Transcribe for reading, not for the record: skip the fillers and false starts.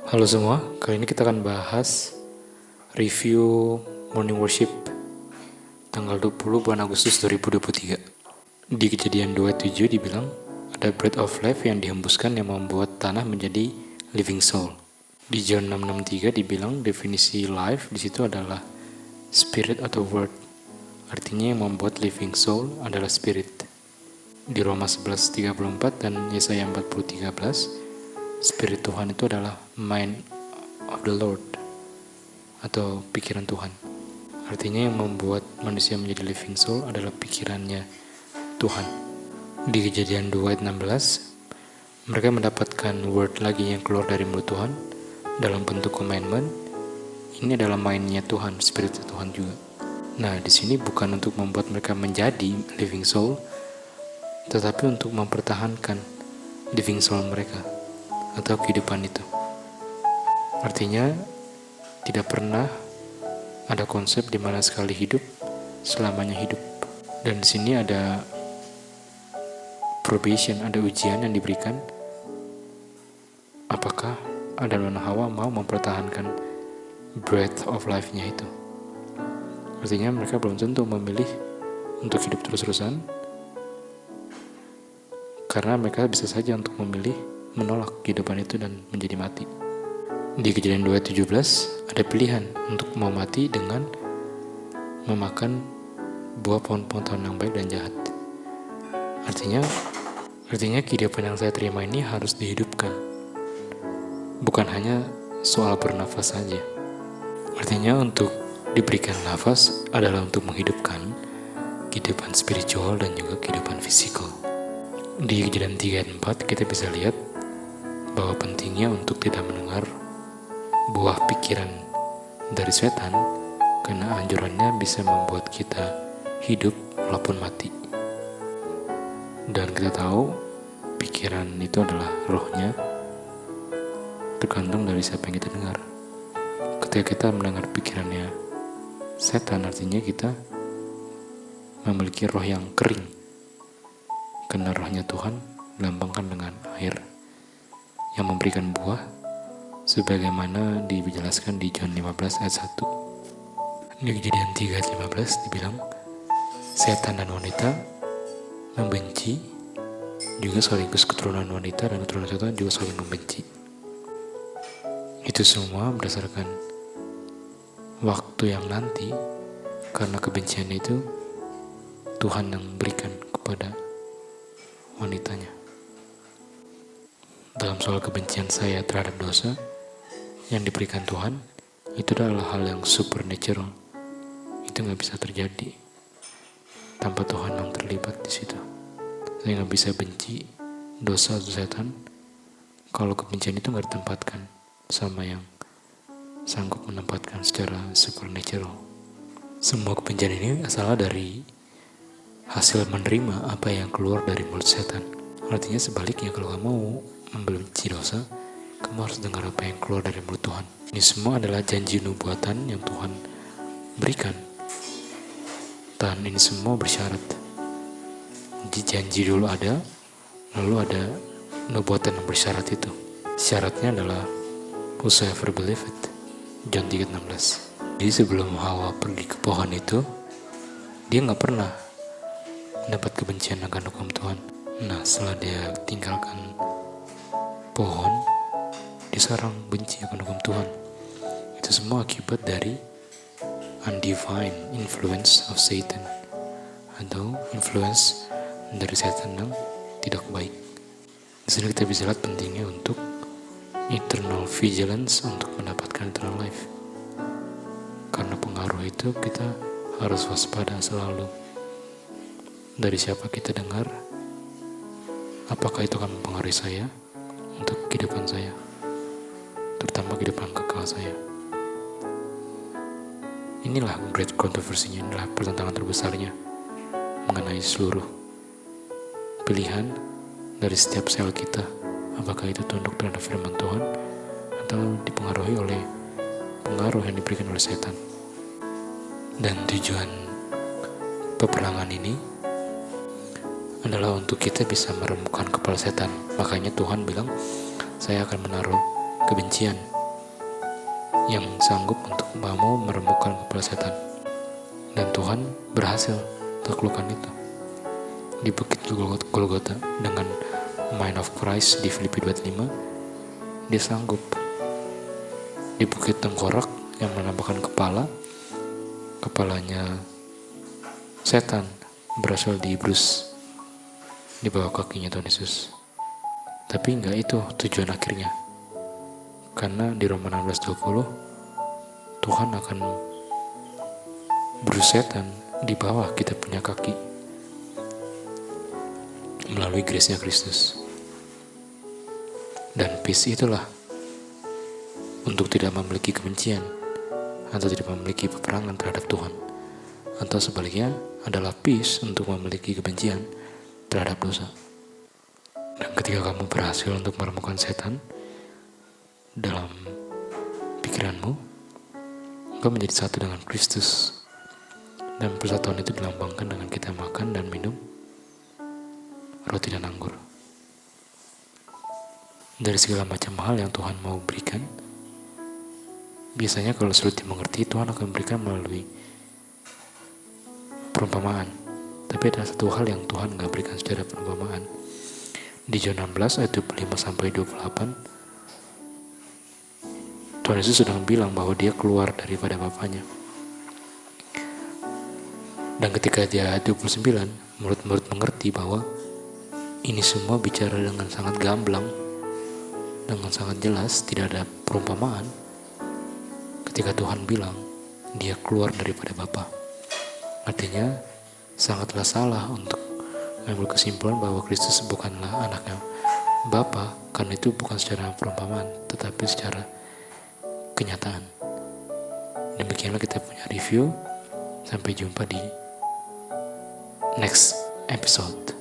Halo semua, kali ini kita akan bahas review Morning Worship tanggal 20 bulan Agustus 2023. Di Kejadian 27 dibilang ada breath of life yang dihembuskan yang membuat tanah menjadi living soul. Di John 6:63 dibilang definisi life di situ adalah spirit atau word. Artinya yang membuat living soul adalah spirit. Di Roma 11:34 dan Yesaya 40:13, spirit Tuhan itu adalah mind of the Lord atau pikiran Tuhan. Artinya yang membuat manusia menjadi living soul adalah pikirannya Tuhan. Di Kejadian 2 ayat 16, mereka mendapatkan word lagi yang keluar dari mulut Tuhan dalam bentuk commandment. Ini adalah mindnya Tuhan, spirit Tuhan juga. Nah, di sini bukan untuk membuat mereka menjadi living soul, tetapi untuk mempertahankan living soul mereka atau kehidupan itu. Artinya tidak pernah ada konsep di mana sekali hidup selamanya hidup. Dan di sini ada probation, ada ujian yang diberikan. Apakah Adam dan Hawa mau mempertahankan breath of life-nya itu? Artinya mereka belum tentu memilih untuk hidup terus-terusan, karena mereka bisa saja untuk memilih menolak kehidupan itu dan menjadi mati. Di Kejadian 2:17 ada pilihan untuk mau mati dengan memakan buah pohon pengetahuan yang baik dan jahat. Artinya kehidupan yang saya terima ini harus dihidupkan. Bukan hanya soal bernafas saja. Artinya untuk diberikan nafas adalah untuk menghidupkan kehidupan spiritual dan juga kehidupan fisikal. Di Kejadian 3 ayat 4 kita bisa lihat bahwa pentingnya untuk tidak mendengar buah pikiran dari setan, karena anjurannya bisa membuat kita hidup walaupun mati. Dan kita tahu pikiran itu adalah rohnya, tergantung dari siapa yang kita dengar. Ketika kita mendengar pikirannya setan, artinya kita memiliki roh yang kering, karena rohnya Tuhan dilambangkan dengan air yang memberikan buah sebagaimana dijelaskan di John 15 ayat 1. Di Kejadian 3 ayat 15 dibilang setan dan wanita membenci, juga sekaligus keturunan wanita dan keturunan setan juga saling membenci. Itu semua berdasarkan waktu yang nanti, karena kebencian itu Tuhan yang berikan kepada wanitanya. Dalam soal kebencian saya terhadap dosa yang diberikan Tuhan, itu adalah hal yang supernatural. Itu gak bisa terjadi tanpa Tuhan yang terlibat di situ. Saya gak bisa benci dosa atau setan kalau kebencian itu gak ditempatkan sama yang sanggup menempatkan secara supernatural. Semua kebencian ini asalnya dari hasil menerima apa yang keluar dari mulut setan. Artinya sebaliknya, kalau kamu membenci dosa, kamu harus dengar apa yang keluar dari mulut Tuhan. Ini semua adalah janji nubuatan yang Tuhan berikan, dan ini semua bersyarat. Jadi janji dulu ada, lalu ada nubuatan yang bersyarat itu. Syaratnya adalah whosoever believe it, John 3:16. Jadi sebelum Hawa pergi ke pohon itu, dia gak pernah mendapat kebencian akan hukum Tuhan. Nah, setelah dia tinggalkan pohon, dia sekarang benci akan hukum Tuhan. Itu semua akibat dari undivine influence of Satan, atau influence dari setan yang tidak baik. Di sini kita bisa lihat pentingnya untuk eternal vigilance untuk mendapatkan eternal life. Karena pengaruh itu kita harus waspada selalu. Dari siapa kita dengar, apakah itu akan mempengaruhi saya untuk kehidupan saya, terutama kehidupan kekal saya. Inilah great controversinya, inilah pertentangan terbesarnya mengenai seluruh pilihan dari setiap sel kita. Apakah itu tunduk terhadap firman Tuhan atau dipengaruhi oleh pengaruh yang diberikan oleh setan. Dan tujuan peperangan ini adalah untuk kita bisa meremukkan kepala setan. Makanya Tuhan bilang, saya akan menaruh kebencian yang sanggup untuk mau meremukkan kepala setan. Dan Tuhan berhasil taklukkan itu. Di Bukit Golgota dengan Mind of Christ di Filipi 2:5, dia sanggup. Di Bukit Tengkorak yang menampakkan kepalanya setan berasal diibrus di bawah kakinya Tuhan Yesus. Tapi enggak itu tujuan akhirnya. Karena di Roma 16:20 Tuhan akan berus setan di bawah kita punya kaki melalui grace-nya Kristus. Dan peace itulah untuk tidak memiliki kebencian atau tidak memiliki peperangan terhadap Tuhan, atau sebaliknya adalah peace untuk memiliki kebencian terhadap dosa. Dan ketika kamu berhasil untuk meremukkan setan dalam pikiranmu, engkau menjadi satu dengan Kristus. Dan persatuan itu dilambangkan dengan kita makan dan minum roti dan anggur. Dari segala macam hal yang Tuhan mau berikan, biasanya kalau sulit dimengerti, Tuhan akan berikan melalui perumpamaan. Tapi ada satu hal yang Tuhan gak berikan secara perumpamaan. Di John 16 ayat 25-28, Tuhan Yesus sedang bilang bahwa dia keluar daripada Bapanya. Dan ketika dia ayat 29, murid-murid mengerti bahwa ini semua bicara dengan sangat gamblang, dengan sangat jelas, tidak ada perumpamaan. Ketika Tuhan bilang dia keluar daripada Bapa, artinya sangatlah salah untuk mengambil kesimpulan bahwa Kristus bukanlah anaknya Bapa, karena itu bukan secara perumpamaan, tetapi secara kenyataan. Demikianlah kita punya review. Sampai jumpa di next episode.